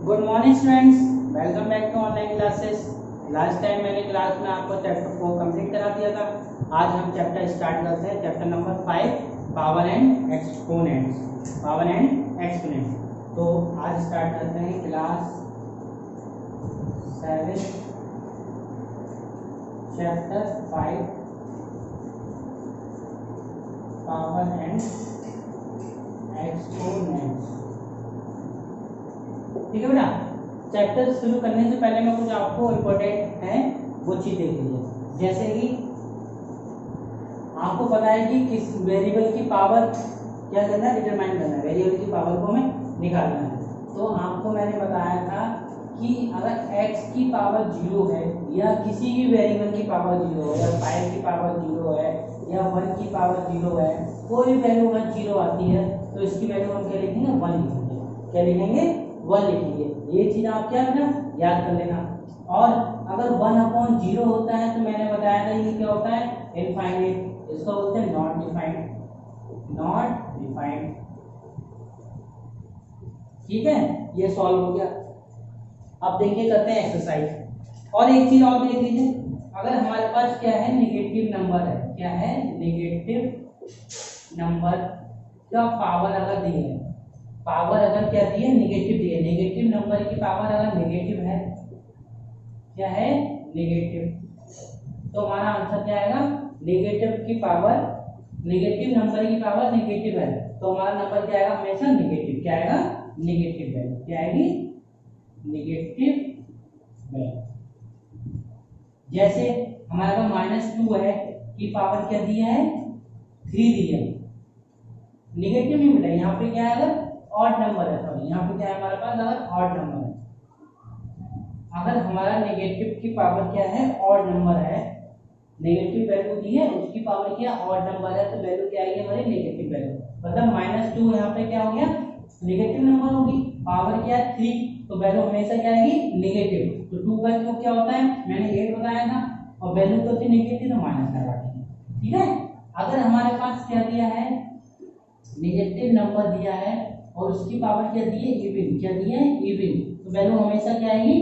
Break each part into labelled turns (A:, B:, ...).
A: Good morning students, welcome back to online classes. Last time मैंने class में आपको chapter 4 complete करा दिया था। आज हम चैप्टर स्टार्ट करते हैं, chapter number 5 power and exponents. Power and exponents. तो आज स्टार्ट करते हैं class 7 chapter 5 power and exponents. ठीक है बेटा, चैप्टर शुरू करने से पहले मैं कुछ आपको इम्पोर्टेंट है वो चीज देख लीजिए। जैसे कि आपको पता है कि किस वेरिएबल की पावर क्या करना है, डिटरमाइन करना है। वेरिएबल की पावर को हमें निकालना है। तो आपको मैंने बताया था कि अगर x की पावर 0 है या किसी भी वेरिएबल की पावर 0 है या 5 की पावर 0 है या 1 की पावर 0 है, कोई वैल्यू अगर 0 आती है तो इसकी वैल्यू हम क्या लिखेंगे, 1 लिखेंगे। क्या लिखेंगे, 1 लिखेंगे। ये चीज आप क्या करना, याद कर लेना। और अगर 1/0 होता है तो मैंने बताया था ये क्या होता है, इनफाइनाइट। इसको बोलते हैं नॉट डिफाइंड। Not defined. ठीक है, ये सॉल्व हो गया। अब देखिए करते हैं एक्सरसाइज। और एक चीज और देख लीजिए, अगर हमारे पास क्या है, नेगेटिव नंबर है। क्या है, नेगेटिव नंबर का पावर अगर दी है, पावर अगर क्या दी है, नेगेटिव दी है। नेगेटिव नंबर की पावर अगर नेगेटिव है, क्या है, नेगेटिव, तो हमारा आंसर क्या आएगा, नेगेटिव की पावर, नेगेटिव नंबर की पावर नेगेटिव है तो हमारा नंबर क्या आएगा, हमेशा नेगेटिव। क्या आएगा, नेगेटिव वैल्यू। क्या आएगी, नेगेटिव वैल्यू। जैसे हमारे पास -2 है की पावर क्या दी है, 3 दी है। नेगेटिव नहीं बेटा, यहाँ पे क्या है, ऑड नंबर है। सॉरी, यहाँ पे क्या है हमारे पास, अगर ऑड नंबर है, अगर हमारा नेगेटिव की पावर क्या है, ऑड नंबर है, नेगेटिव वैल्यू दी है, उसकी पावर क्या, ऑड नंबर है, तो वैल्यू क्या आएगी हमारी, नेगेटिव वैल्यू। मतलब -2 यहाँ पे क्या हो गया, नेगेटिव नंबर होगी। पावर क्या है, 3, तो वैल्यू हमेशा क्या आएगी, नेगेटिव। तो 2 का क्यूब क्या होता है, मैंने 8 बताया था, और वैल्यू तो थी नेगेटिव, तो माइनस लगा देंगे। ठीक है, अगर हमारे पास क्या दिया है, नेगेटिव नंबर दिया है और उसकी पावर क्या दी है, इवन। क्या दी है, इवन, तो वैल्यू हमेशा क्या आएगी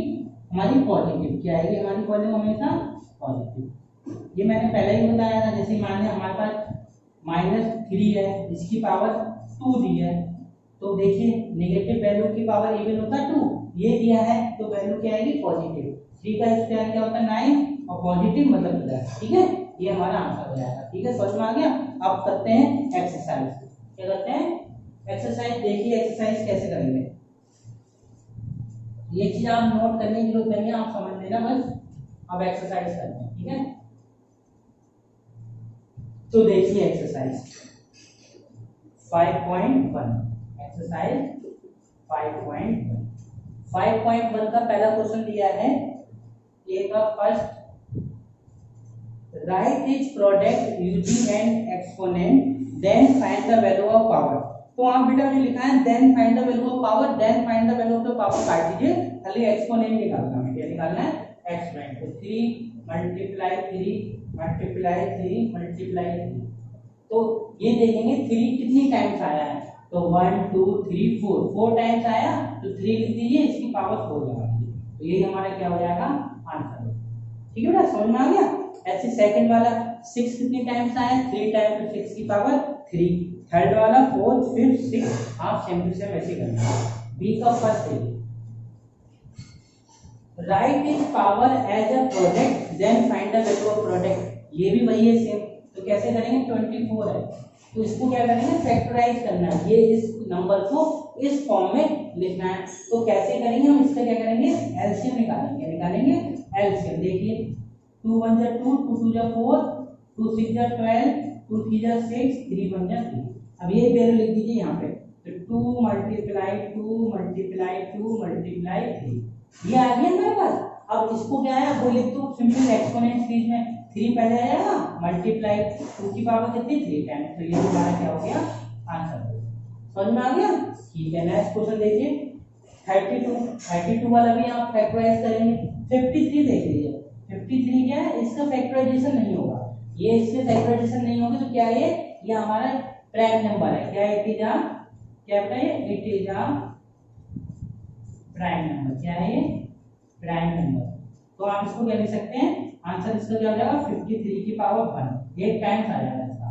A: हमारी, पॉजिटिव। क्या आएगी हमारी वैल्यू हमेशा पॉजिटिव। ये मैंने पहले ही बताया था। जैसे मान लिया हमारे पास -3 है, इसकी पावर 2 दी है, तो देखिए नेगेटिव वैल्यू की पावर इवन होता है 2, ये दिया है तो वैल्यू क्या आएगी, पॉजिटिव। 3 का स्क्वायर क्या होता है, 9, और पॉजिटिव मतलब प्लस। ठीक है, ये हमारा आंसर हो जाएगा। ठीक है, समझ में आ गया। अब करते हैं एक्सरसाइज। क्या करते हैं, एक्सरसाइज। देखिए एक्सरसाइज कैसे करेंगे, ये चीज आप नोट करने की जरूरत नहीं है, आप समझ लेना बस। अब एक्सरसाइज करते हैं, ठीक है। तो देखिए एक्सरसाइज 5.1। एक्सरसाइज 5.1। 5.1 का पहला क्वेश्चन दिया है, ए का first, right each product using an exponent then find the value of power. तो आप बेटा जो लिखा है then find the value of power, then find the value of the power काट दीजिए, खाली एक्सपोनेंट निकालना है। क्या निकालना है, एक्सपोनेंट। तो 3 मल्टीप्लाई 3 मल्टीप्लाई 3 मल्टीप्लाई 3। तो ये देखेंगे 3 कितनी टाइम्स आया है, तो 1 2 3 4 टाइम्स आया, तो 3 लिख दीजिए, इसकी पावर 4 लगा दीजिए, तो यही हमारा क्या हो जाएगा, आंसर। ठीक है बेटा, समझ में आ गया। ऐसे सेकंड वाला 6 कितनी टाइम्स आया, 3 टाइम्स, तो 6 की पावर 3। थर्ड वाला 4, फिर 6, आप सेम टू सेम ऐसे करना। बी का फर्स्ट है, right is power as a product then find the value of product. ये भी वही है सेम। तो कैसे करेंगे, 24 है तो इसको क्या करेंगे, फैक्टराइज करना है। ये इस नंबर को इस फॉर्म में लिखना है। तो कैसे करेंगे हम, इसका क्या करेंगे, एलसीएम निकालेंगे। निकालेंगे एलसीएम। देखिए 2 1 जा 2, 2 2 जा 4, 2 6 जा 12, 2 3 जा 6, 3 1 जा 3। अब ये वैल्यू लिख दीजिए यहाँ पे, तो 2 मल्टीप्लाई 2 मल्टीप्लाई 2 मल्टीप्लाई 3, ये आ गया मेरे पास। अब इसको क्या है, वो लिख दो सिंपल एक्सपोनेंट सीरीज में। 3 पहले आएगा, मल्टीप्लाई 2 की पावर कितनी, 3 टाइम्स, तो ये हमारा क्या हो गया, आंसर। समझ में आ गया। ठीक है, नेक्स्ट क्वेश्चन देखिए 32 वाला भी आप फैक्टराइज करेंगे। 53 देख लीजिए, 53 क्या है, इसका फैक्टराइजेशन नहीं होगा। ये इसके फैक्टराइजेशन नहीं होगा तो क्या है, ये हमारा प्राइम नंबर है। क्या है, इट इज अ, क्या है, it is a prime number. क्या है ये? Prime number. तो आप इसको क्या लिख सकते हैं, आंसर इसका क्या हो जाएगा 53 की पावर 1, एक टाइम्स आ जाएगा इसका।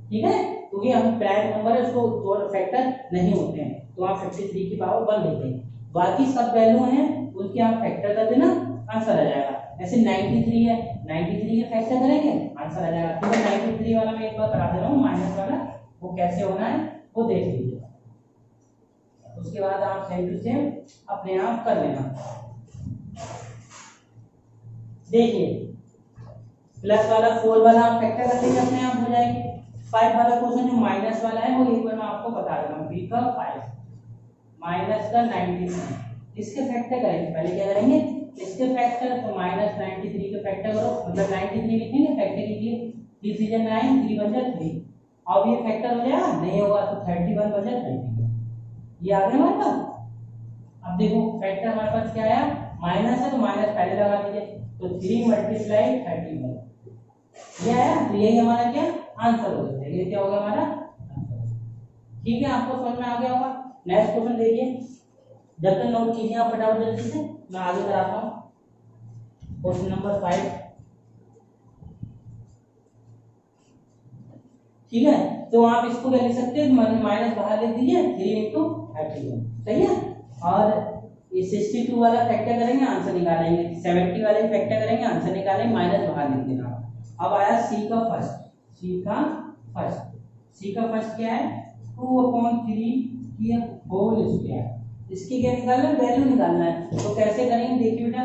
A: ठीक है, क्योंकि हम प्राइम नंबर है उसको दो फैक्टर नहीं होते हैं, तो आप 53 की पावर 1 लेते हैं, बाकी सब वैल्यू हैं उसके आप फैक्टर कर देना, आंसर आ जाएगा। ऐसे 93 है, 93 के फैक्टर करेंगे आंसर आ जाएगा। तो 93 वाला मैं एक बार करा दे रहा हूँ, माइनस वाला वो कैसे होना है वो देख लीजिए, उसके बाद आप सेम टू सेम अपने आप कर लेना। देखिए प्लस वाला 4 वाला आप फैक्टर कर लेंगे अपने आप हो जाएगी। 5 वाला क्वेश्चन जो माइनस वाला है वो एक बार मैं आपको बता दे रहा हूँ, बी का 5 माइनस का 93, इसके फैक्टर करेंगे। पहले क्या करेंगे, इसके फैक्टर, तो माइनस 93 के फैक्टर करो, मतलब 93 लिखेंगे, फैक्टर कीजिए, 3 3 9, 3 1 3। अब ये फैक्टर हो जाएगा, नहीं होगा तो 31 बन जाए 30। ये आ गया हमारे पास। अब देखो फैक्टर हमारे पास क्या आया, माइनस है तो माइनस पहले लगा दीजिए, तो 3 मल्टीप्लाई 31 ये आया। तो यही हमारा क्या आंसर हो गया, ये क्या होगा हमारा आंसर। ठीक है, आपको समझ में आ गया होगा। नेक्स्ट क्वेश्चन देखिए, जब तक नोट कीजिए आप फटाफट जल्दी से, मैं आगे कराता हूँ। Question number 5। ठीक है, तो आप इसको क्या लिख सकते हैं, माइनस बाहर लिख दीजिए, 3 इंटू 31, सही है। और ये 62 वाला फैक्टर करेंगे आंसर निकालेंगे, 70 वाले फैक्टर करेंगे आंसर निकालेंगे, माइनस बाहर लिख देना। अब आया सी का फर्स्ट, सी का फर्स्ट क्या है, 2/3 की होल स्क्वायर। इसकी क्या निकालना है, वैल्यू निकालना है। तो कैसे करेंगे, देखिए बेटा,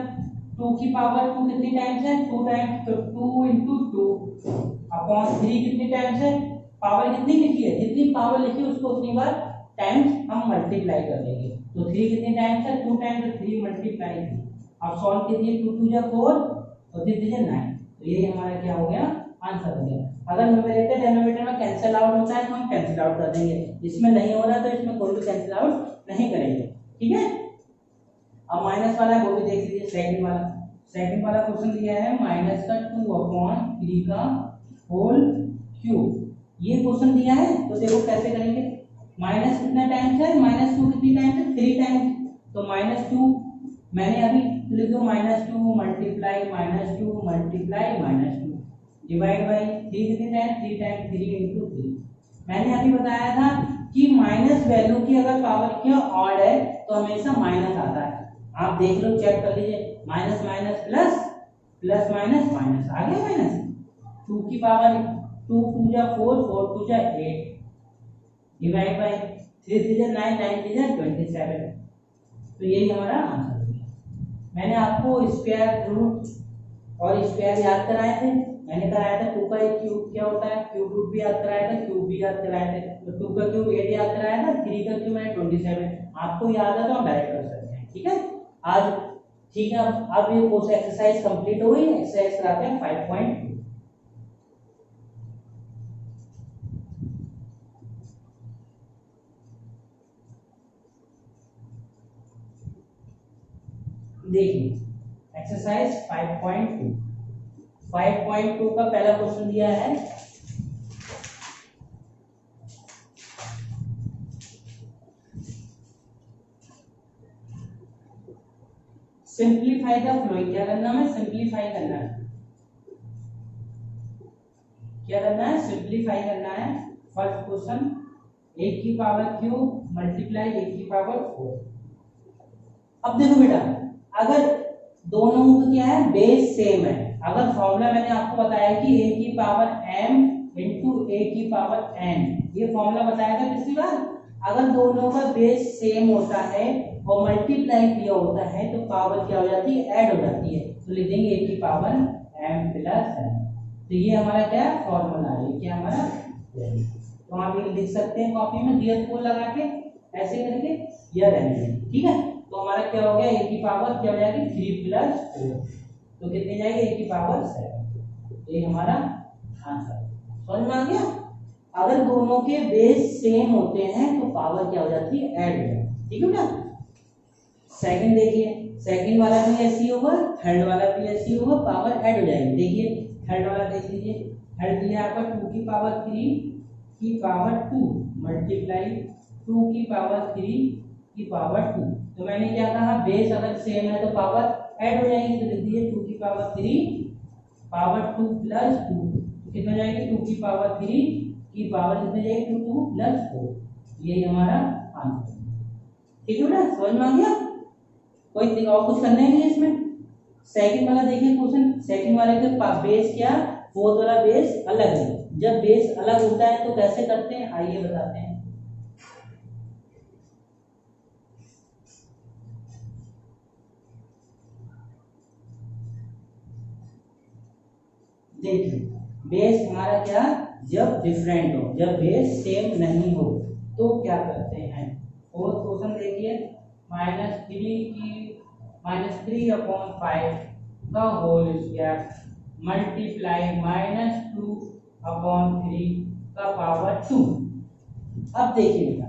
A: 2 की पावर 2 कितनी टाइम्स है, 2 टाइम्स, तो 2 इंटू 2/3 कितनी टाइम्स है, पावर कितनी लिखी है, जितनी पावर लिखी है उसको उतनी बार टाइम्स हम मल्टीप्लाई कर देंगे। तो 3 कितनी टाइम्स है, 2 टाइम्स, तो 3 मल्टीप्लाई 3। अब सॉल्व कीजिए, 2 2 जा 4 और 3 3 जा 9, तो ये हमारा क्या हो गया, आंसर हो गया। अगर न्यूमरेटर डिनोमिनेटर में कैंसिल आउट होता है तो हम कैंसिल आउट कर देंगे, इसमें नहीं हो रहा है तो इसमें कोई भी कैंसिल आउट नहीं करेंगे। ठीक है, अब माइनस वाला है वो भी देख लीजिए, सेकंड वाला क्वेश्चन दिया है माइनस का 2/3 का होल क्यूब। ये क्वेश्चन दिया है तो देखो कैसे करेंगे, माइनस कितना टाइम्स है, -2 कितनी टाइम्स है, 3 टाइम्स, तो -2 मैंने अभी लिख दो, -2 मल्टीप्लाई -2 मल्टीप्लाई -2 डिवाइड बाई 3 कितनी टाइम्स, 3 टाइम्स, 3 इंटू 3। मैंने अभी बताया था कि माइनस वैल्यू की अगर पावर क्या ऑड है तो हमेशा माइनस आता है। आप देख लो, चेक कर लीजिए, minus minus plus, plus minus minus, आ गया माइनस। 2 की पावर 2 2 जा 4 4 2 जा 8 डिवाइड बाय 3 3 जा 9 9 3 जा 27। तो यही हमारा आंसर हो गया। मैंने आपको स्क्वायर रूट और स्क्वायर याद कराए थे, मैंने कराया था 2 का क्यूब क्या होता है, क्यूब रूट भी याद कराया था, क्यूब भी याद कराया था। तो 2 का क्यूब 8 याद कराया था, 3 का क्यूब मैंने 27, आपको याद है तो आप डायरेक्ट कर सकते हैं। ठीक है, आज ठीक है, अब ये कोर्स एक्सरसाइज कंप्लीट हो गई। एक्सरसाइज कराते हैं 5.2। देखिए एक्सरसाइज 5.2 का पहला क्वेश्चन दिया है, सिंप्लीफाई द फ्लोइंग। क्या करना है, सिंप्लीफाई करना है, क्या करना है, सिंप्लीफाई करना है। फर्स्ट क्वेश्चन, 1 की पावर क्यूब मल्टीप्लाई 1 की पावर 4। अब देखो बेटा, अगर दोनों का क्या है, बेस सेम है, अगर फॉर्मूला मैंने आपको बताया कि a की पावर m इंटू a की पावर n, ये फॉर्मूला बताया था पिछली बार। अगर दोनों का बेस सेम होता है और मल्टीप्लाई किया होता है तो पावर क्या हो जाती है, ऐड हो जाती है। तो लिख देंगे a की पावर m प्लस n। तो ये हमारा क्या है, फॉर्मूला है, ये क्या हमारा। तो आप ये लिख सकते हैं कॉपी में, DS को लगा के ऐसे करके यह रहेंगे। ठीक है, तो हमारा क्या हो गया, a की पावर क्या हो जाएगी 3 प्लस 4, तो कितनी जाएगी, a की पावर 7। ये हमारा आंसर समझ में आ गया। अगर दोनों के बेस सेम होते हैं तो पावर क्या हो जाती है, ऐड हो जाती है। ठीक है ना। सेकंड देखिए, सेकंड वाला भी ऐसी होगा, थर्ड वाला भी ऐसी होगा, पावर ऐड हो जाएगी। देखिए थर्ड वाला देख लीजिए, थर्ड दिया आपका 2 की पावर 3 की पावर 2 मल्टीप्लाई 2 की पावर 3 की पावर 2, तो मैंने क्या कहा, बेस अगर सेम है तो पावर ऐड हो जाएगी, तो लिख दिए 2 की पावर 3 पावर 2 प्लस 2, तो कितना जाएगी 2 की पावर 3 की पावर कितनी जाएगी 2 प्लस 4। यही हमारा आंसर। ठीक है बेटा, समझ में आ गया? कोई और कुछ करना ही नहीं है इसमें। सेकंड वाला देखिए क्वेश्चन, सेकंड वाले के बेस क्या, फोर्थ वाला बेस अलग है। जब बेस अलग होता है तो कैसे करते हैं, आइए बताते हैं। देखिए बेस हमारा क्या, जब डिफरेंट हो, जब बेस सेम नहीं हो तो क्या करते हैं। फोर्थ क्वेश्चन देखिए, -3/5 का होल स्क्वायर मल्टीप्लाई -2/3 का पावर 2। अब देखिए बेटा,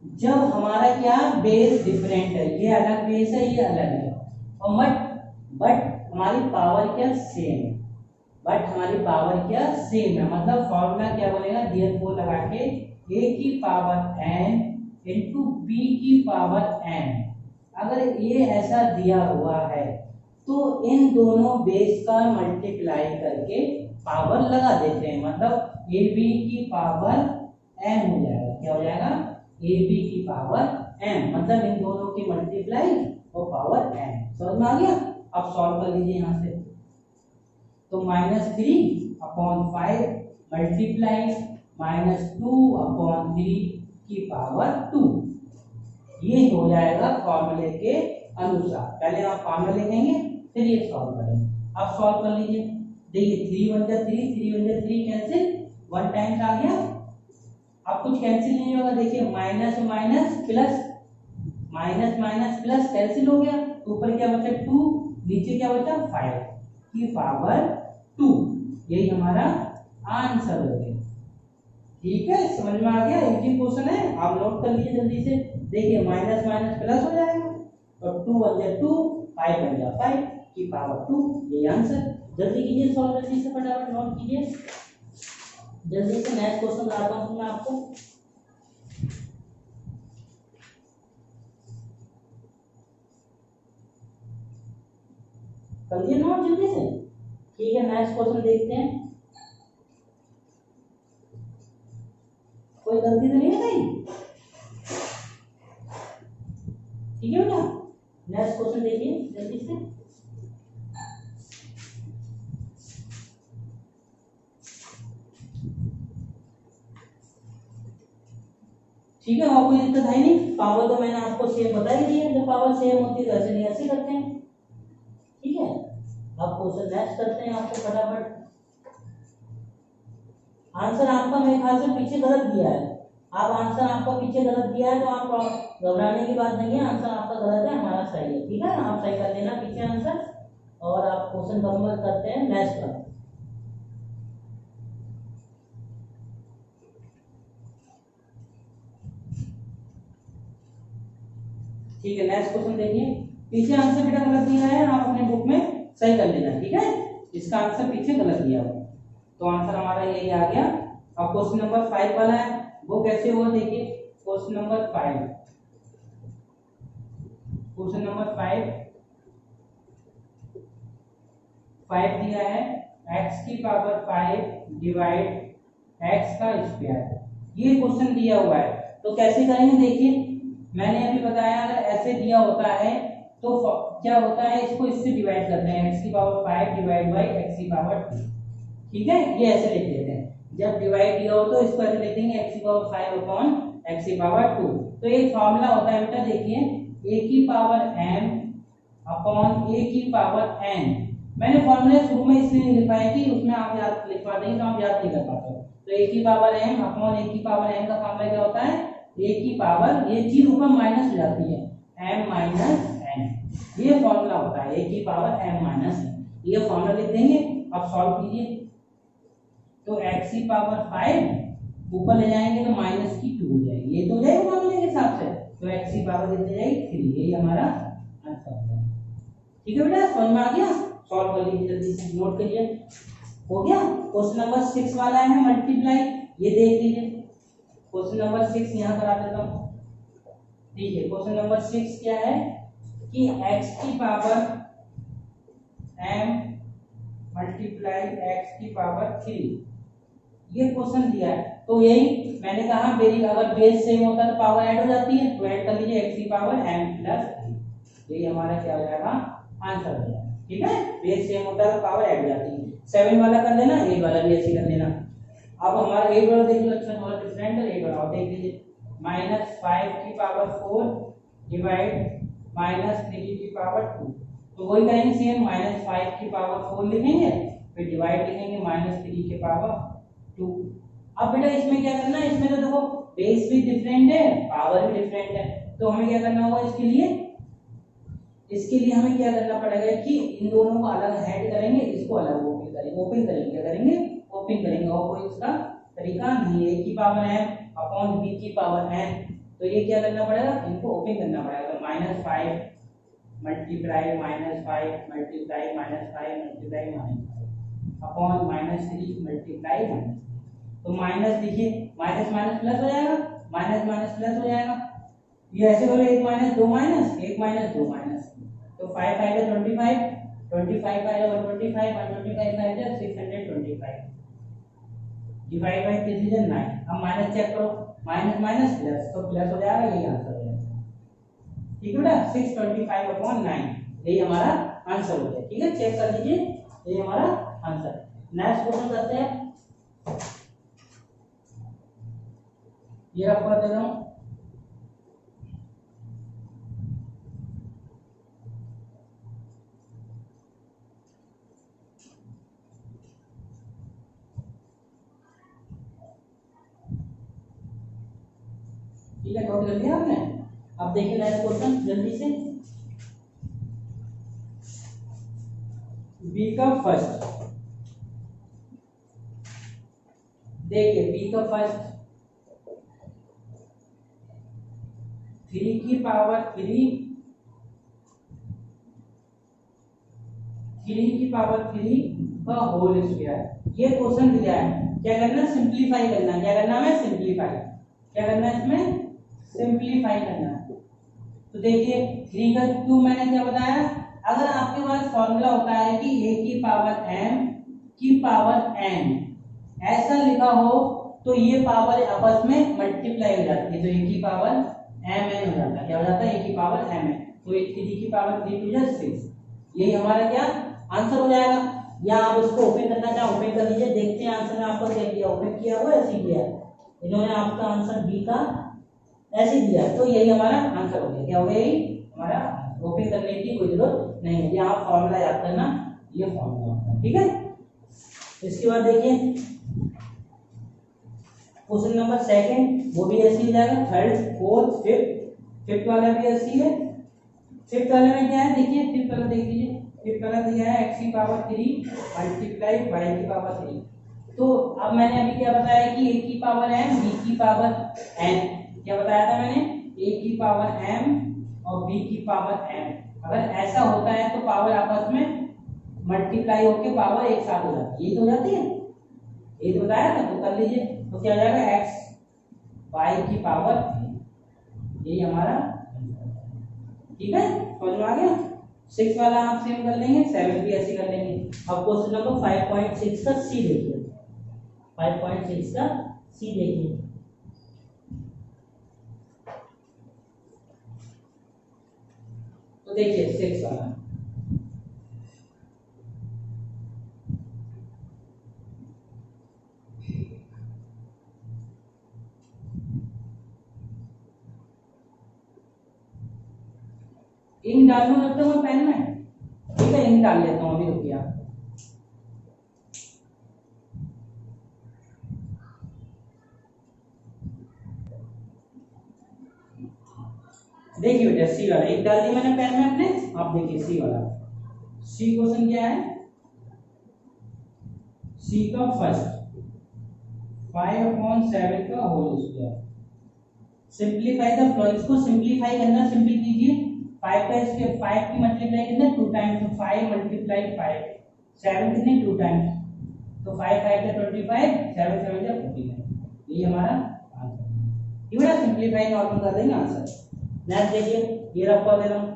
A: जब हमारा क्या बेस डिफरेंट है, ये अलग बेस है ये अलग है, और बट हमारी पावर क्या सेम है, मतलब फॉर्मूला क्या बनेगा, देयरफॉर लगा के a की पावर n इंटू b की पावर n। अगर ये ऐसा दिया हुआ है तो इन दोनों बेस का मल्टीप्लाई करके पावर लगा देते हैं, मतलब ab की पावर m हो जाएगा। क्या हो जाएगा, ab की पावर m, मतलब इन दोनों की मल्टीप्लाई और पावर m। समझ में आ गया? अब सॉल्व कर लीजिए यहाँ से। तो -3/5 मल्टीप्लाई -2/3 की पावर 2, ये हो जाएगा फॉर्मूले के अनुसार। पहले आप फॉर्मूला लिखेंगे फिर ये सॉल्व करेंगे। अब सॉल्व कर लीजिए। देखिए 3 × 3 3 × 3 कैंसिल, 1 टाइम्स आ गया। अब कुछ कैंसिल नहीं होगा, देखिए minus minus plus, minus minus plus cancel हो गया, ऊपर क्या बचा 2, नीचे क्या बचा 5 की पावर 2। यही हमारा आंसर हो गया। ठीक है, समझ में आ गया? एक ही क्वेश्चन है, आप नोट कर लीजिए जल्दी से। देखिए माइनस माइनस प्लस हो जाएगा, और 2 बन जाए 2, 5 बन जाए 5 की पावर 2। यही आंसर। जल्दी कीजिए सॉल्व, जल्दी से फटाफट नोट कीजिए जल्दी से। नेक्स्ट क्वेश्चन बताता हूँ मैं आपको। कर दिए नोट जल्दी से? ठीक है, नेक्स्ट क्वेश्चन देखते हैं। कोई गलती तो नहीं है कहीं? ठीक है बेटा, नेक्स्ट क्वेश्चन देखिए जल्दी से। ठीक है, और कोई दिक्कत है नहीं। पावर तो मैंने आपको सेम बता ही दी है, जब पावर सेम होती है तो ऐसे नहीं ऐसे करते हैं। ठीक है, अब क्वेश्चन नेक्स्ट करते हैं आपको फटाफट। आंसर आपका मेरे ख्याल से पीछे गलत दिया है। आप आंसर आपका पीछे गलत दिया है तो आप घबराने की बात नहीं है, आंसर आपका गलत है, हमारा सही है। ठीक है, आप सही कर लेना पीछे आंसर, और आप क्वेश्चन कंप्लीट करते हैं नेक्स्ट पर। ठीक है, नेक्स्ट क्वेश्चन देखिए। पीछे आंसर बेटा गलत दिया है, आप अपने बुक में सही कर लेना। ठीक है, इसका आंसर पीछे गलत दिया हुआ, तो आंसर हमारा यही आ गया। अब क्वेश्चन नंबर 5 वाला है, वो कैसे हुआ देखिए। क्वेश्चन नंबर 5, क्वेश्चन नंबर 5 दिया है x की पावर 5 डिवाइड x का स्क्वायर। ये क्वेश्चन दिया हुआ है, तो कैसे करेंगे देखिए। मैंने अभी बताया अगर ऐसे दिया होता है तो क्या होता है, इसको इससे डिवाइड करते हैं, x की पावर 5 डिवाइड बाई x की पावर 2। ठीक है, ये ऐसे लिख देते हैं। जब डिवाइड दिया हो तो इसको ऐसे लिख देंगे x की पावर 5 अपॉन x की पावर 2। तो एक फॉर्मूला होता है बेटा, देखिए a की पावर m अपॉन a की पावर n। मैंने फॉर्मूला शुरू में इसलिए नहीं लिखवाया कि उसमें आप याद लिखवा देंगे तो आप याद नहीं कर पाते। तो a की पावर m अपॉन a की पावर n का फॉर्मूला क्या होता है, a की पावर, ये चीज ऊपर माइनस हो जाती है, m माइनस n, ये फॉर्मूला होता है a की पावर m माइनस n। ये फॉर्मूला लिख देंगे। अब सॉल्व कीजिए, तो x की पावर 5 ऊपर ले जाएंगे तो माइनस की 2 हो जाएगी, ये तो हो जाएगा फॉर्मूले के हिसाब से। तो x की पावर कितनी जाएगी 3, यही हमारा आंसर है। ठीक है बेटा, समझ में आ गया? सॉल्व कर लीजिए जल्दी से, नोट करिए। हो गया। क्वेश्चन नंबर 6 वाला है मल्टीप्लाई, ये देख लीजिए। क्वेश्चन नंबर 6 यहाँ करा देता हूँ। देखिए क्वेश्चन नंबर 6 क्या है कि x की पावर m मल्टीप्लाई x की पावर 3, ये क्वेश्चन दिया है। तो यही मैंने कहा अगर बेस सेम होता है तो पावर ऐड हो जाती है, तो ऐड कर लीजिए x की पावर m प्लस 3, यही हमारा क्या हो जाएगा आंसर हो जाएगा। ठीक है, बेस सेम होता है तो पावर ऐड हो जाती है। 7 वाला कर लेना, 8 वाला भी ऐसे कर लेना। अब हमारा 8 वाला देख लो, अच्छा थोड़ा डिफरेंट है। 8 वाला देख लीजिए, -5 की पावर 4 डिवाइड -3 की पावर 2, तो वही करेंगे सेम, -5 की पावर 4 लिखेंगे, फिर डिवाइड लिखेंगे -3 की पावर 2। अब बेटा इसमें क्या करना है, इसमें तो देखो बेस भी डिफरेंट है, पावर भी डिफरेंट है, तो हमें क्या करना होगा इसके लिए हमें क्या करना पड़ेगा कि इन दोनों को अलग ऐड करेंगे, इसको अलग ओपन करेंगे। ओपन करेंगे क्या करेंगे, ओपन करेंगे, और कोई इसका तरीका नहीं है। a की पावर m अपॉन b की पावर n, तो ये क्या करना पड़ेगा, इनको ओपन करना पड़ेगा। तो -5 multiply -5 multiply -5 multiply -5 upon -3 multiply -, तो माइनस देखिए, माइनस माइनस प्लस हो जाएगा, माइनस माइनस प्लस हो जाएगा। ये ऐसे करो, 1 माइनस 2 माइनस 1 माइनस 2 माइनस, तो 5 5 है 25, 25 5 है 125, 125 5 है 625, डिवाइड बाय 3 is 9। अब माइनस चेक करो, माइनस माइनस प्लस, तो प्लस हो जाएगा, यही आंसर हो जाएगा। ठीक है बेटा, 625 अपॉन 9, यही हमारा आंसर हो गया। ठीक है, चेक कर लीजिए, यही हमारा आंसर। नेक्स्ट क्वेश्चन करते हैं, ये आपको बता रहा हूं, ठीक है, नोट कर लिया आपने। अब देखिए नेक्स्ट क्वेश्चन जल्दी से, बी का फर्स्ट, देखिए बी का फर्स्ट 3 की पावर 3 का होल स्क्वायर, ये क्वेश्चन दिया है। क्या करना, सिंपलीफाई करना। क्या करना है, सिंपलीफाई। क्या करना है, इसमें सिंपलीफाई करना है। तो देखिए 3 का क्यों मैंने क्या बताया, अगर आपके पास फॉर्मूला होता है कि a की पावर m की पावर n ऐसा लिखा हो, तो ये पावर आपस में मल्टीप्लाई हो जाती है, तो a की पावर mn हो जाता है। क्या हो जाता है, a की पावर mn, तो 3 की पावर 3 to 6, यही हमारा क्या आंसर हो जाएगा। या आप इसको ओपन करना चाहे ओपन कर लीजिए, देखते हैं आंसर में आपको क्या किया, ओपन किया हुआ ऐसे किया, इन्होंने आपका आंसर बी का ऐसे दिया, तो यही हमारा आंसर हो गया। क्या हो गया, यही हमारा, ओपन करने की कोई जरूरत नहीं है, यहाँ आप फॉर्मूला याद करना, ये फॉर्मूला होता है। ठीक है, इसके बाद देखिए क्वेश्चन नंबर सेकंड, वो भी ऐसे ही जाएगा। थर्ड, फोर्थ, फिफ्थ वाला भी ऐसे है। फिफ्थ वाले में क्या है, देखिए फिफ्थ वाला देख लीजिए, फिफ्थ वाला दिया है x की पावर 3 मल्टीप्लाई y की पावर 3। तो अब मैंने अभी क्या बताया कि a की पावर m, b की पावर n, क्या बताया था मैंने, a की पावर m और b की पावर n। अगर ऐसा होता है तो पावर आपस में मल्टीप्लाई होकर पावर एक साथ हो जाती है, ये तो हो जाती है, ये तो बताया था, तो कर लीजिए। तो क्या हो जाएगा, x y की पावर 3, यही हमारा। ठीक है, समझ में आ गया। 6 वाला आप सेम कर लेंगे, 7 भी ऐसे कर लेंगे। अब क्वेश्चन नंबर 5.6 का सी देखिए, 5.6 का सी देखिए, तो देखिए 6 वाला, इंक डालूं जब तक मैं पेन में, ठीक है, इंक डाल लेता हूं अभी, रुकिए आप। देखिए बेटा सी वाला एक डाल दिया मैंने पेन में अपने, आप देखिए सी वाला, सी क्वेश्चन क्या है, सी का फर्स्ट 5/7 का whole square, simplify the flow, इसको सिंपलीफाई करना, सिंपल कीजिए। 5 का इसके 5 की मल्टीप्लाई कितने 2 टाइम्स, तो 5 मल्टीप्लाई 5, 7 कितने 2 टाइम्स, तो 5 5 का 25, 7 7 का 45, ये हमारा आंसर। ये बड़ा सिंपलीफाई नॉर्मल कर देंगे आंसर। नेक्स्ट देखिए, ये रफ कर देता हूँ।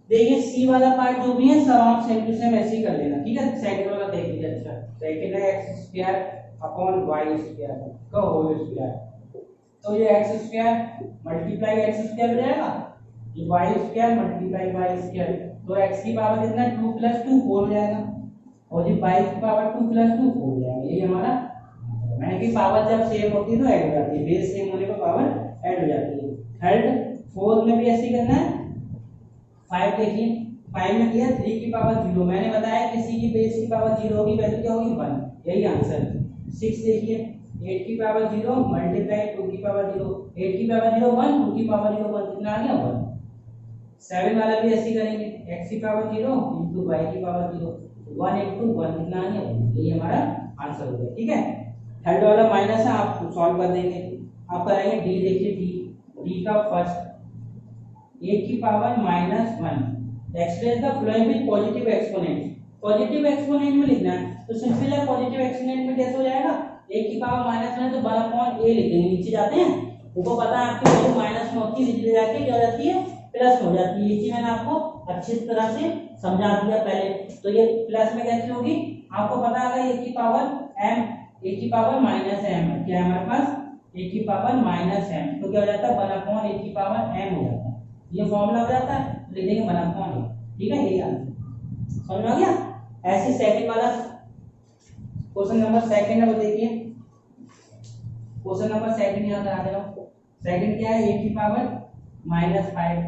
A: देखिए सी वाला पार्ट जो भी है सब आप सेम टू सेम ऐसे ही कर लेना, ठीक है। सेकंड वाला देख लीजिए। अच्छा, सेकंड है x square upon y square का होल स्क्वायर। तो ये x square multiply x square हो जाएगा, ये y square multiply y square. तो एक्स की पावर कितना 2 + 2 4 हो जाएगा, और ये वाई की पावर 2 + 2 4 हो जाएगा। ये हमारा, मैंने कि पावर जब सेम होती है तो ऐड हो जाती है, बेस सेम होने पर पावर ऐड हो जाती है। थर्ड फोर्थ में भी ऐसे ही करना है। 5 देखिए, 5 में दिया 3 की पावर 0, मैंने बताया किसी की बेस की पावर 0 होगी, वैल्यू क्या होगी 1, यही आंसर है। 6 देखिए, 8 की पावर 0 मल्टीप्लाई 2 की पावर 0, 8 की पावर 0 1, 2 की पावर 0 1, कितना आ गया 1। 7 वाला भी ऐसे करेंगे, x की पावर 0 इंटू y की पावर 0, 1 इंटू 1 कितना आ गया, यही हमारा आंसर हो गया, ठीक है। थर्ड वाला माइनस है, आप सॉल्व कर देंगे। आप करेंगे d, देखिए d का फर्स्ट a की power -1 express the flowing with positive exponent. Positive exponent में लिखना है तो सिंपल है, पॉजिटिव एक्सपोनेंट में कैसे हो जाएगा, a की पावर -1 है तो 1/a लिख देंगे। नीचे जाते हैं, ऊपर पता है आपकी वैल्यू माइनस में होती है, नीचे जाके क्या हो जाती है, प्लस हो जाती है। ये चीज मैंने आपको अच्छी तरह से समझा दिया पहले। तो ये प्लस में कैसे होगी, आपको पता है a की पावर m, a की पावर -m है, क्या है हमारे पास a की पावर -m, तो क्या हो जाता है 1/a की पावर m हो जाता है। ये फॉर्मूला हो जाता है, लिख देंगे 1/a, ठीक है। यही आंसर समझ में आ गया। ऐसे सेकंड वाला क्वेश्चन नंबर सेकंड है, वो देखिए क्वेश्चन नंबर सेकंड यहाँ करा दे रहा हूँ। सेकंड क्या है, a की पावर -5,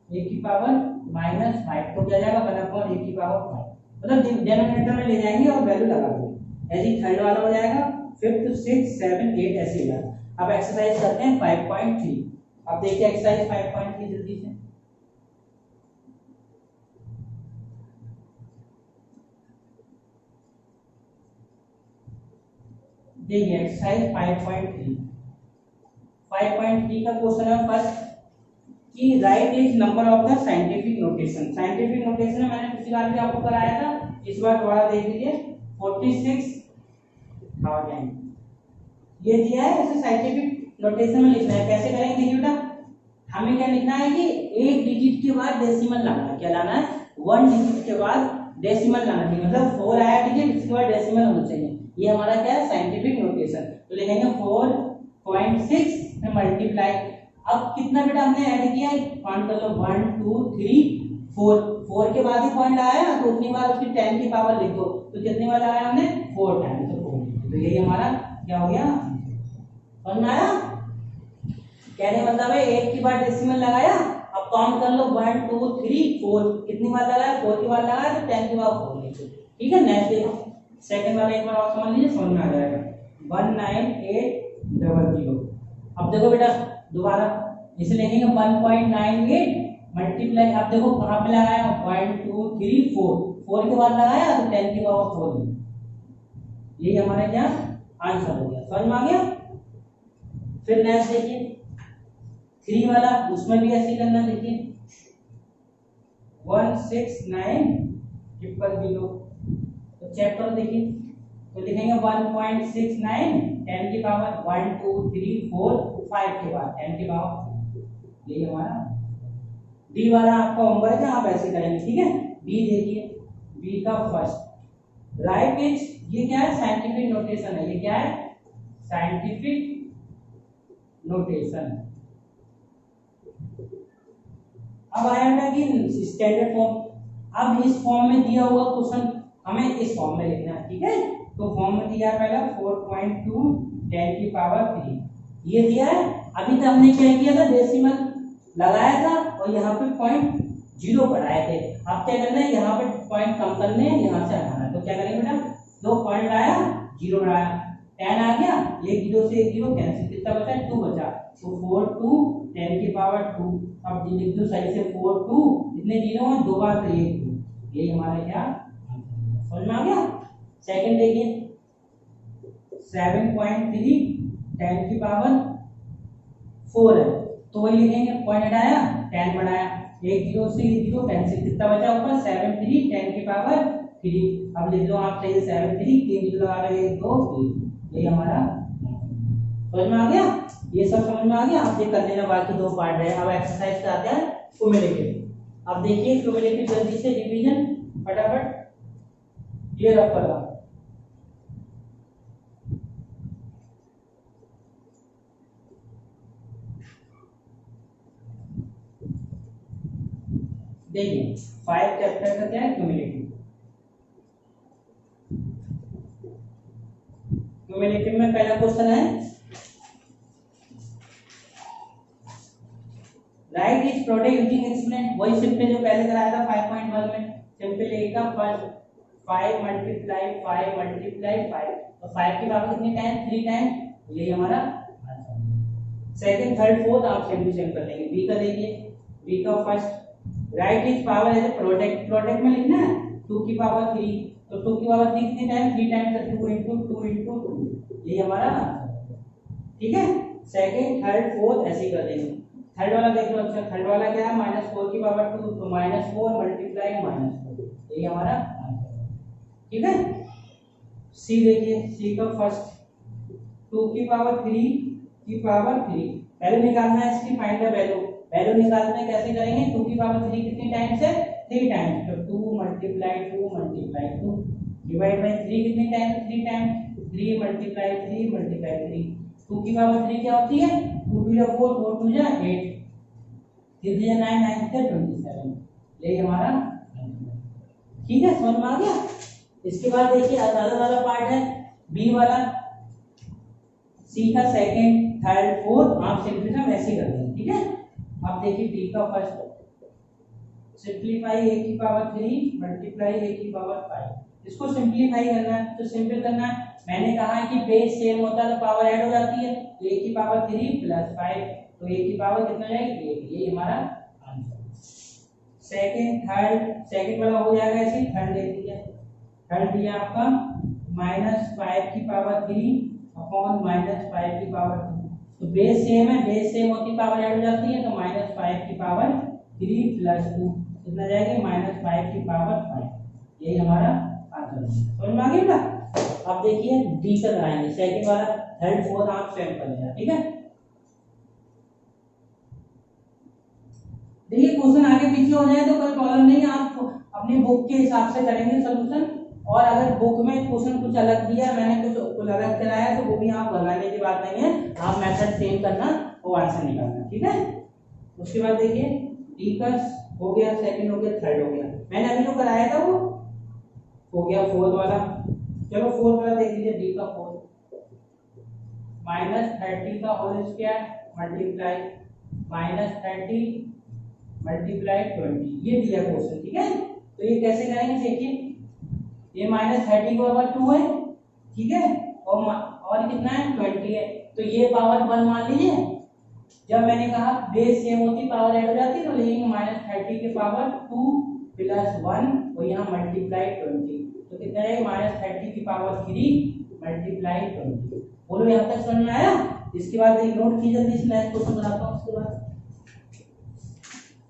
A: a की पावर -5 तो क्या जाएगा 1/a की पावर 5, मतलब डिनोमिनेटर में ले जाएंगे और वैल्यू लगा देंगे। ऐसे थर्ड वाला हो जाएगा, फिफ्थ 6 7 8 ऐसे ही। अब एक्सरसाइज करते हैं 5.3। अब देखिए एक्सरसाइज 5.3 जल्दी से। देखिए एक्सरसाइज 5.3 का क्वेश्चन है फर्स्ट कि right is number of the scientific notation. Scientific notation है, मैंने पिछली बार भी आपको कराया था, इस बार दोबारा देख लीजिए। 46,000 ये दिया है, इसे साइंटिफिक नोटेशन में लिखना है। कैसे करेंगे देखिए बेटा, हमें क्या लिखना है कि एक डिजिट के बाद डेसिमल लाना है। क्या लाना है, 1 डिजिट के बाद डेसिमल लाना चाहिए, मतलब 4 आया डिजिट, इसके बाद डेसिमल होना चाहिए। ये हमारा क्या है, साइंटिफिक नोटेशन। तो लिखेंगे 4.6 में मल्टीप्लाई। अब कितना बेटा हमने ऐड किया है, काउंट कर लो 1 2 3 4, 4 के बाद ही पॉइंट आया तो उतनी बार उसकी 10 की पावर लिख दो, तो कितनी बार आया हमने 4 टाइम, तो 4। तो यही हमारा क्या हो गया, समझ में आया। कहने मतलब है एक की बार डेसिमल लगाया, अब काउंट कर लो 1 2 3 4, कितनी बार लगाया 4 की बार लगाया, तो 10 की बार 4 लिखो, ठीक है। नेक्स्ट देखो सेकंड वाला एक बार और समझ लीजिए, समझ में आ जाएगा। 19800। अब देखो बेटा दोबारा इसे लिखेंगे 1.98 मल्टीप्लाई। अब देखो कहां पे लगाया, 1 2 3 4, 4 के बाद लगाया तो 10 की पावर 4 लिखो। यही हमारा क्या आंसर हो गया, समझ में आ गया। फिर नेक्स्ट देखिए 3 वाला, उसमें भी ऐसे ही करना। देखिए 169,000 तो चेक करो देखिए, तो लिखेंगे 1.69 10 की पावर 1 2 3 4 5 के बाद 10 की पावर। यही हमारा डी वाला आपका होमवर्क है, आप ऐसे करेंगे, ठीक है। बी देखिए, बी का फर्स्ट राइट इज, ये क्या है, साइंटिफिक नोटेशन है। ये क्या है, साइंटिफिक नोटेशन। अब आया कि स्टैंडर्ड फॉर्म। अब इस फॉर्म में दिया हुआ क्वेश्चन हमें इस फॉर्म में लिखना है, ठीक है। तो फॉर्म में दिया है पहला 4.2 10 की पावर 3, ये दिया है। अभी तक हमने क्या किया था, डेसिमल लगाया था और यहाँ पे पॉइंट 0 बढ़ाए थे। अब क्या करना है, यहाँ पे पॉइंट कम करने हैं, यहाँ से हटाना है। तो क्या करेंगे बेटा, 2 पॉइंट आया 0 बढ़ाया, 10 आ गया, एक 0 से 1 0 कैंसिल, कितना बचा 2 बचा। तो 4 2 10 की पावर 2। अब लिख दो सही से 4 2, इतने 0 हैं, 2 बार तो 1 2, यही हमारा क्या समझ में आ गया। सेकंड देखिए 7.3 10 की पावर 4 है, तो वही लिखेंगे, पॉइंट हटाया 10 बढ़ाया, एक जीरो से ये जीरो कैंसिल, कितना बचा ऊपर 7 3 10 की पावर 3। अब लिख लो आप सही 7 3 3 जीरो लगा रहे 1 2 3, ये हमारा समझ में आ गया। ये सब समझ में आ गया। आप ये कर लेना, बाकी दो पार्ट है। अब एक्सरसाइज पे आते हैं क्यूमुलेटिव। अब देखिए क्यूमुलेटिव जल्दी से रिवीजन फटाफट। ये रफ करो देखिए 5 चैप्टर का क्या है क्यूमुलेटिव। क्यूमुलेटिव में पहला क्वेश्चन है right is product using exponent. वही सिंपल जो पहले कराया था 5.1 में। सिंपल ए का फर्स्ट 5 मल्टीप्लाई 5 मल्टीप्लाई 5, तो 5 की पावर कितने टाइम 3 टाइम, यही हमारा आंसर। सेकंड थर्ड फोर्थ आप सेम कर लेंगे। बी का देखिए, बी का first right is power as a product, product में लिखना है 2 की पावर 3, तो 2 की पावर 3 कितने टाइम 3 टाइम, तो 2 into 2 into 2, यही हमारा आंसर। ठीक है, सेकंड थर्ड फोर्थ ऐसे ही कर देंगे। थर्ड वाला देख लो। अच्छा थर्ड वाला क्या है -4 की पावर 2, तो -4 मल्टीप्लाई -4, यही हमारा आंसर है। ठीक है, सी देखिए, सी का फर्स्ट 2 की पावर 3 की पावर 3, वैल्यू निकालना है इसकी, फाइंड द वैल्यू। वैल्यू निकालना है कैसे करेंगे, 2 की पावर 3 कितनी टाइम्स है 3 टाइम्स, तो 2 मल्टीप्लाई 2 डिवाइड बाय 3 कितनी टाइम 3 टाइम्स, 3 मल्टीप्लाई 3 मल्टीप्लाई 3। 2 की पावर 3 क्या होती है 2 2 जा 4 4 2 जा 8, 3 3 9 9 से 27, यही हमारा आंसर। ठीक है, समझ में आ गया। इसके बाद देखिए अगला वाला पार्ट है बी वाला, सी का सेकंड थर्ड फोर्थ आप सिंपलीफाई वैसे कर देंगे। ठीक है, अब देखिए बी का फर्स्ट सिंपलीफाई a की पावर 3 मल्टीप्लाई a की पावर 5, इसको सिंपलीफाई करना है तो सिंपल करना है। मैंने कहा है कि बेस सेम होता है तो पावर ऐड हो जाती है, तो a की पावर 3 प्लस 5, तो a की पावर कितना जाएगी 1, ये हमारा आंसर। सेकंड थर्ड, सेकंड वाला हो जाएगा ऐसे, थर्ड देख लीजिए, थर्ड दिया आपका -5 की पावर 3 अपॉन -5 की पावर 2, तो बेस सेम है, बेस सेम होती पावर ऐड हो जाती है, तो -5 की पावर 3 प्लस 2 कितना जाएगा -5 की पावर 5, यही हमारा आंसर है। समझ में आ गया। अब देखिए डी का कराएंगे, सेकंड वाला थर्ड फोर्थ आप सेम कर लेना। ठीक है, देखिए क्वेश्चन आगे पीछे हो जाए तो कोई प्रॉब्लम नहीं है, आप अपनी बुक के हिसाब से करेंगे सॉल्यूशन, और अगर बुक में क्वेश्चन कुछ अलग दिया मैंने कुछ अलग कराया तो वो भी आप घबराने की बात नहीं है, आप मेथड सेम करना और आंसर निकालना। ठीक है, उसके बाद देखिए डी का हो गया, सेकंड हो गया, थर्ड हो गया, मैंने अभी जो कराया था वो हो गया फोर्थ वाला। चलो फोर्थ वाला देख लीजिए, डी का फोर्थ -30 का होल स्क्वायर मल्टीप्लाई -30 मल्टीप्लाई 20, ये दिया क्वेश्चन। ठीक है, तो ये कैसे करेंगे देखिए, ये -30 को पावर 2 है, ठीक है, और कितना है 20 है, तो ये पावर 1 मान लीजिए। जब मैंने कहा बेस सेम होती पावर ऐड हो जाती तो लेंगे -30 के पावर 2 प्लस 1 और यहाँ मल्टीप्लाई 20, तो कितना है -30 की पावर 3 मल्टीप्लाई 20। बोलो यहाँ तक समझ में आया। इसके बाद एक नोट कीजिए जल्दी से, नेक्स्ट क्वेश्चन कराता हूँ उसके बाद।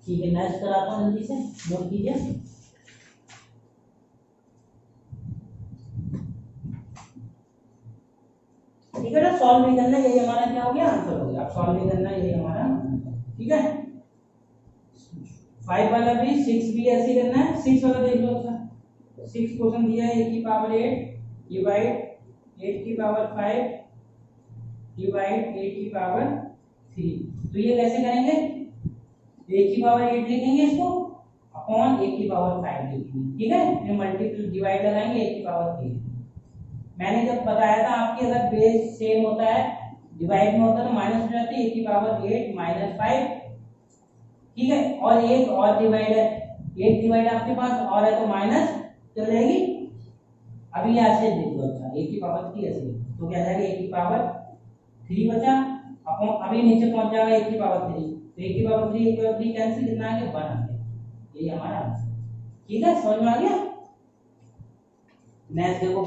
A: ठीक है, नेक्स्ट कराता हूँ जल्दी से, नोट कीजिए। ठीक है ना, सॉल्व नहीं करना, यही हमारा क्या हो गया आंसर हो गया। आप सॉल्व नहीं करना, यही हमारा आंसर। ठीक है, 5 वाला भी 6 भी ऐसे ही करना है। 6 वाला देख लो, अच्छा 6 क्वेश्चन दिया है, a की पावर 8 डिवाइड 8 की पावर 5 डिवाइड 8 की पावर 3, तो ये कैसे करेंगे, a की पावर 8 लिखेंगे इसको अपॉन a की पावर 5 लिखेंगे। ठीक है, फिर मल्टीप्लाई डिवाइड लगाएंगे a की पावर 3। मैंने जब बताया था आपकी अगर बेस सेम होता है डिवाइड में होता है तो माइनस हो जाती है, a की पावर 8 -5। ठीक है, और एक और डिवाइड है, एक डिवाइड आपके पास और है तो माइनस चल जाएगी। अभी यहाँ से देखो, अच्छा a की पावर 3 ऐसे, तो क्या जाएगा a की पावर 3 बचा, अभी नीचे पहुंच जाएगा a की पावर 3, तो a की पावर 3 a की पावर 3 कैंसिल, कितना आ गया 1 आ गया, यही हमारा आंसर। ठीक है, समझ में आ गया। नेक्स्ट देखो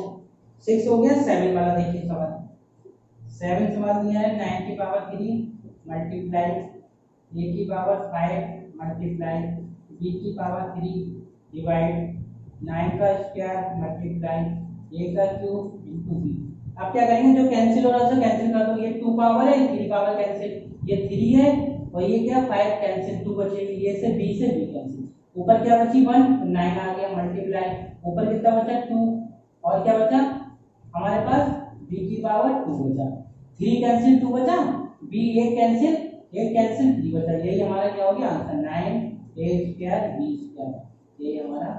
A: 6 हो गया, 7 वाला देखिए सवाल। 7 सवाल दिया है 9 की पावर 3 मल्टीप्लाई a की पावर 5 मल्टीप्लाई बी की पावर 3 डिवाइड 9 का स्क्वायर मल्टीप्लाई a का क्यूब इंटू बी। अब क्या करेंगे, जो कैंसिल हो रहा है उसे कैंसिल कर दो। ये 2 पावर है, 3 पावर कैंसिल, ये 3 है और ये क्या 5 कैंसिल, 2 बचेगी, ये से b कैंसिल। ऊपर क्या बची 1, 9 आ गया मल्टीप्लाई, ऊपर कितना बचा 2 और क्या बचा हमारे पास b की पावर 2 बचा, 3 कैंसिल 2 बचा, b 1 कैंसिल 3 बचा। यही हमारा क्या हो गया answer 9a square b square, यही हमारा।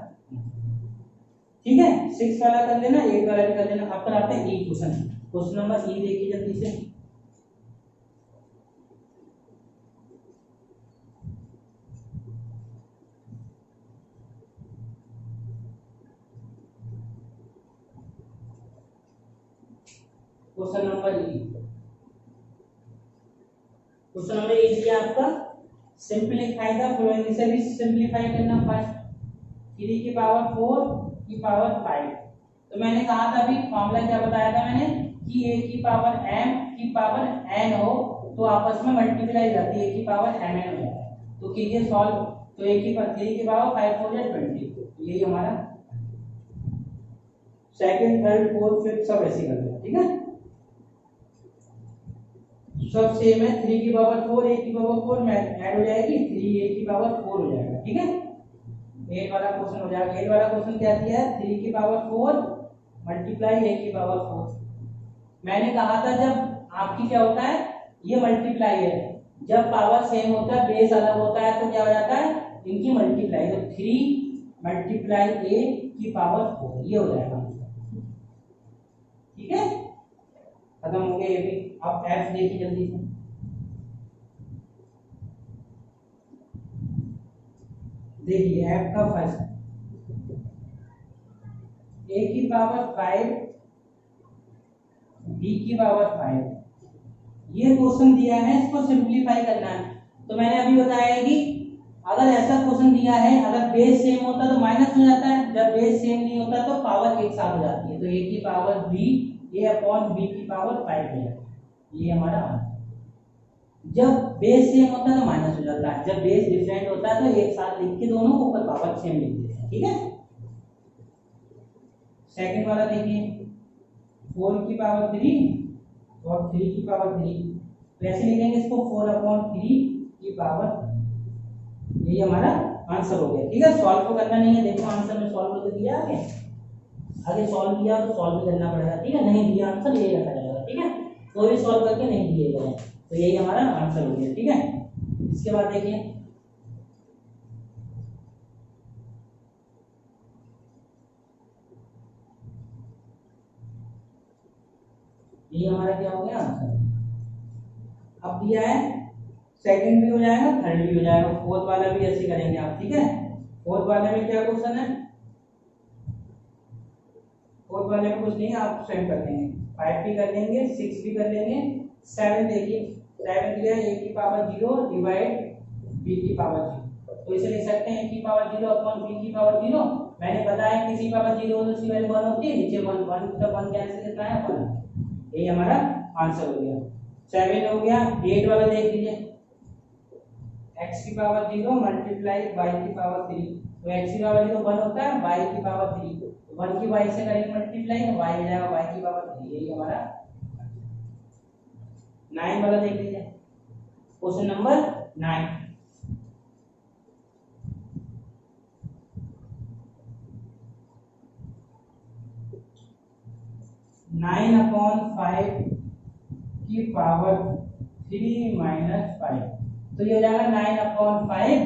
A: ठीक है, 6 वाला कर लेना, 8 वाला भी कर लेना। अब पर आते हैं ई क्वेश्चन। क्वेश्चन नंबर ई देखिए जल्दी से। Question number E, question number A दिया आपका सिंपलीफाई द फॉलोइंग, इसे भी सिंपलीफाई करना। फर्स्ट 3 की पावर 4 की पावर 5। तो मैंने कहा था अभी फॉर्मूला क्या बताया था मैंने कि a की पावर m की पावर n हो तो आपस में मल्टीप्लाई जाती है, a की पावर mn हो जाता है। तो कीजिए सॉल्व। तो a की पावर 3 की पावर 5 4 या 20, यही हमारा सेकंड थर्ड फोर्थ फिफ्थ सब ऐसे कर लेना। ठीक है, सब सेम है। 3 की पावर 4 a की पावर 4 में ऐड हो जाएगी, 3 a की पावर 4 हो जाएगा। ठीक है, 8 वाला क्वेश्चन हो जाएगा। 8 वाला क्वेश्चन क्या दिया है 3 की पावर 4 मल्टीप्लाई a की पावर 4। मैंने कहा था जब आपकी क्या होता है ये मल्टीप्लाई है, जब पावर सेम होता है बेस अलग होता है तो क्या हो जाता है इनकी मल्टीप्लाई। तो 3 मल्टीप्लाई a की पावर 4 ये हो जाएगा। ठीक है, खत्म हो गया ये भी। अब f देखिए जल्दी से। देखिए f का फर्स्ट a की पावर 5 b की पावर 5, ये क्वेश्चन दिया है, इसको सिंपलीफाई करना है। तो मैंने अभी बताया कि अगर ऐसा क्वेश्चन दिया है, अगर बेस सेम होता तो माइनस हो जाता है, जब बेस सेम नहीं होता तो पावर एक साथ हो जाती है। तो a की power b a upon b की पावर 5 है, ये हमारा आंसर। जब बेस सेम होता है तो माइनस हो जाता है, जब बेस डिफरेंट होता है तो एक साथ लिख के दोनों को ऊपर पावर सेम लिख देते हैं। ठीक है, सेकंड वाला देखिए 4 की पावर 3 और 3 की पावर 3, वैसे लिखेंगे इसको 4 अपॉन 3 की पावर, यही हमारा आंसर हो गया। ठीक है, सॉल्व तो करना नहीं है, देखो आंसर में सॉल्व तो दिया आगे, आगे सॉल्व किया तो सॉल्व भी करना पड़ेगा। ठीक है, नहीं दिया आंसर यही रखा जाएगा। ठीक है, कोई भी सॉल्व करके नहीं दिए गए तो यही हमारा आंसर हो गया। ठीक है, इसके बाद देखिए ये हमारा क्या हो गया आंसर। अब दिया है सेकंड भी हो जाएगा थर्ड भी हो जाएगा, फोर्थ वाला भी ऐसे करेंगे आप। ठीक है, फोर्थ वाले में क्या क्वेश्चन है, फोर्थ वाले में कुछ नहीं आप सेंड कर देंगे, 5 भी कर लेंगे 6 भी कर लेंगे 7। देखिए 7 दिया है a की पावर 0 डिवाइड b की पावर 0, तो इसे लिख सकते हैं a की पावर 0 अपॉन b की पावर 0। मैंने बताया किसी पावर 0 हो तो उसकी वैल्यू 1 होती है, नीचे 1 1 तो 1 कैंसिल कितना है 1, यही हमारा आंसर हो गया। 7 हो गया। 8 वाला देख लीजिए x की पावर 0 मल्टीप्लाई y की पावर 3, तो x की पावर 0 1 होता है, y की पावर 3 1 की y से करेंगे मल्टीप्लाई तो y हो जाएगा y की पावर 3, यही हमारा। 9 वाला देख लीजिए क्वेश्चन नंबर 9, नाइन अपॉन 5 की पावर 3 माइनस 5, तो ये हो जाएगा 9 अपॉन 5,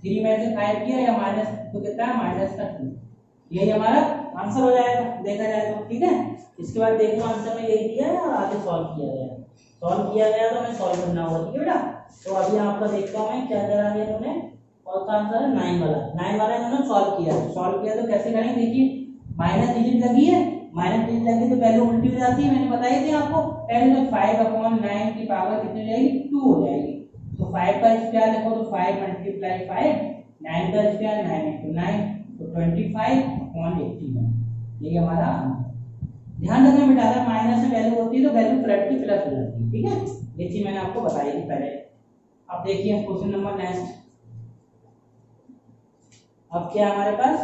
A: 3 में से 5 किया या माइनस तो कितना है माइनस का 2, यही हमारा आंसर हो जाएगा देखा जाए तो। ठीक है, इसके बाद देखो आंसर में यही दिया है और आगे सॉल्व किया गया है, सॉल्व किया गया तो हमें सॉल्व करना होगा। ठीक है बेटा, तो अभी आपका देखता हूँ मैं क्या करा दिया इन्होंने, कौन सा आंसर है 9 वाला इन्होंने सॉल्व किया है। सॉल्व किया तो कैसे करेंगे, देखिए माइनस डिजिट लगी है, माइनस डिजिट लगी तो पहले उल्टी हो जाती है, मैंने बताई थी आपको पहले। तो 5 अपॉन 9 की पावर कितनी हो जाएगी 2 हो जाएगी। तो 5 का स्क्वायर देखो तो 5 मल्टीप्लाई 5, 9 का स्क्वायर 9 into 9 तो 25 अपॉन 81, यही हमारा आंसर। ध्यान रखना बेटा अगर माइनस से वैल्यू होती है तो वैल्यू पलट के प्लस हो जाती है। ठीक है, ये चीज मैंने आपको बताई थी पहले। अब देखिए क्वेश्चन नंबर नेक्स्ट, अब क्या है हमारे पास,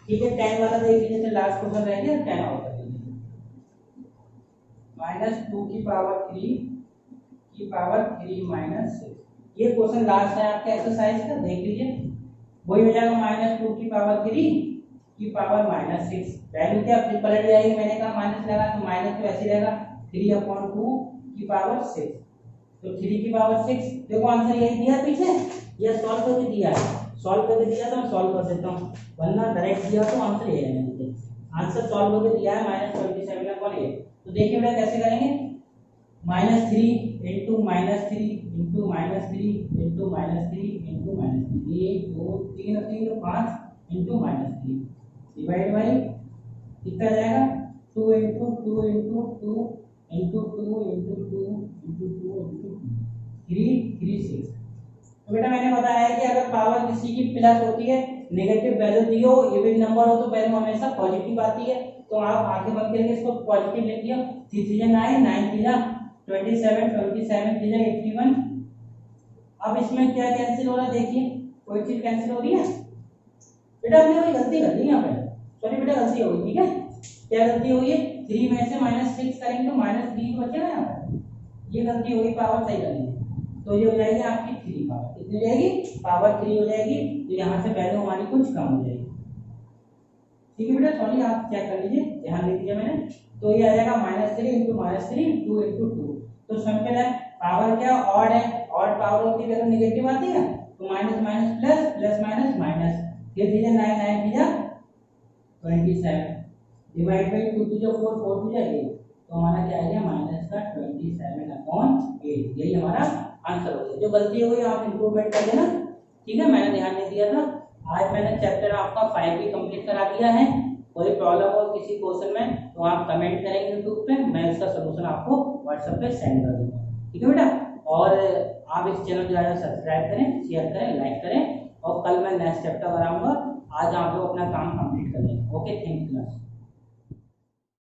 A: ठीक है 10 वाला देख लीजिए, तो लास्ट क्वेश्चन रह गया 10 आउट कर लीजिए। -2 की पावर 3 की पावर 3 -6, ये क्वेश्चन लास्ट है आपका एक्सरसाइज का, देख लीजिए। वही हो जाएगा -2 की पावर 3 की पावर -6, वैल्यू क्या पलट जाएगी, मैंने कहा माइनस लगा तो माइनस तो ऐसे रहेगा 3/2 की पावर 6, तो 3 की पावर 6, देखो आंसर यही दिया पीछे, ये सॉल्व करके दिया है, सॉल्व करके दिया तो मैं सॉल्व कर सकता हूँ, वरना डायरेक्ट दिया तो आंसर यही है, मुझे आंसर सॉल्व करके दिया है -27 का कॉल ये। तो देखिए बेटा कैसे करेंगे, -3 इंटू -3 इंटू -3 इंटू -3 इंटू -3, 1 2 3 और 3 तो 5 इंटू -3 डिवाइड बाई कितना जाएगा, 2 into 2 into 2 into 2 into 2 into 2 into 336। तो बेटा मैंने बताया है कि अगर पावर किसी की प्लस होती है, नेगेटिव वैल्यू दी हो, इवन नंबर हो तो वैल्यू हमेशा पॉजिटिव आती है, तो आप आगे बंद करके इसको पॉजिटिव लिख दिया, 3 3 9 9 3 27 27 3 81। अब इसमें क्या कैंसिल हो रहा है, देखिए कोई चीज कैंसिल हो रही है बेटा, हमने कोई गलती कर दी यहाँ पे, सॉरी बेटा गलती हो गई, ठीक है क्या गलती हुई है, 3 में से -6 करेंगे तो -3 बचेगा यहाँ पे, ये गलती होगी, पावर सही करनी है, तो ये हो जाएगी आपकी 3 पावर, कितनी हो जाएगी, पावर 3 हो जाएगी, तो यहाँ से वैल्यू हमारी कुछ कम हो जाएगी, ठीक है बेटा, सॉरी आप चेक कर लीजिए, ध्यान दे दीजिए मैंने, तो ये आ जाएगा -3 इंटू -3 2 इंटू 2, तो सिंपल है, पावर क्या ऑड है, ऑड पावर की वैल्यू नेगेटिव आती है, तो minus minus plus plus minus minus, ये 9 9 27 डिवाइड बाई 2 2 4 4 2 8, तो हमारा क्या आ गया -27/8, यही हमारा आंसर हो गया। जो गलती हो गई आप इंप्रूवमेंट कर देना, ठीक है, मैंने ध्यान नहीं दिया था। आज मैंने चैप्टर आपका 5 भी कंप्लीट करा दिया है, कोई प्रॉब्लम हो किसी क्वेश्चन में तो आप कमेंट करेंगे यूट्यूब पे, मैं इसका सलूशन आपको व्हाट्सएप पे सेंड कर दूंगा, ठीक है बेटा। और आप इस चैनल को ज़्यादा सब्सक्राइब करें, शेयर करें, लाइक करें, और कल मैं नेक्स्ट चैप्टर कराऊंगा। आज आप लोग अपना काम कंप्लीट कर लें। Okay, thank you.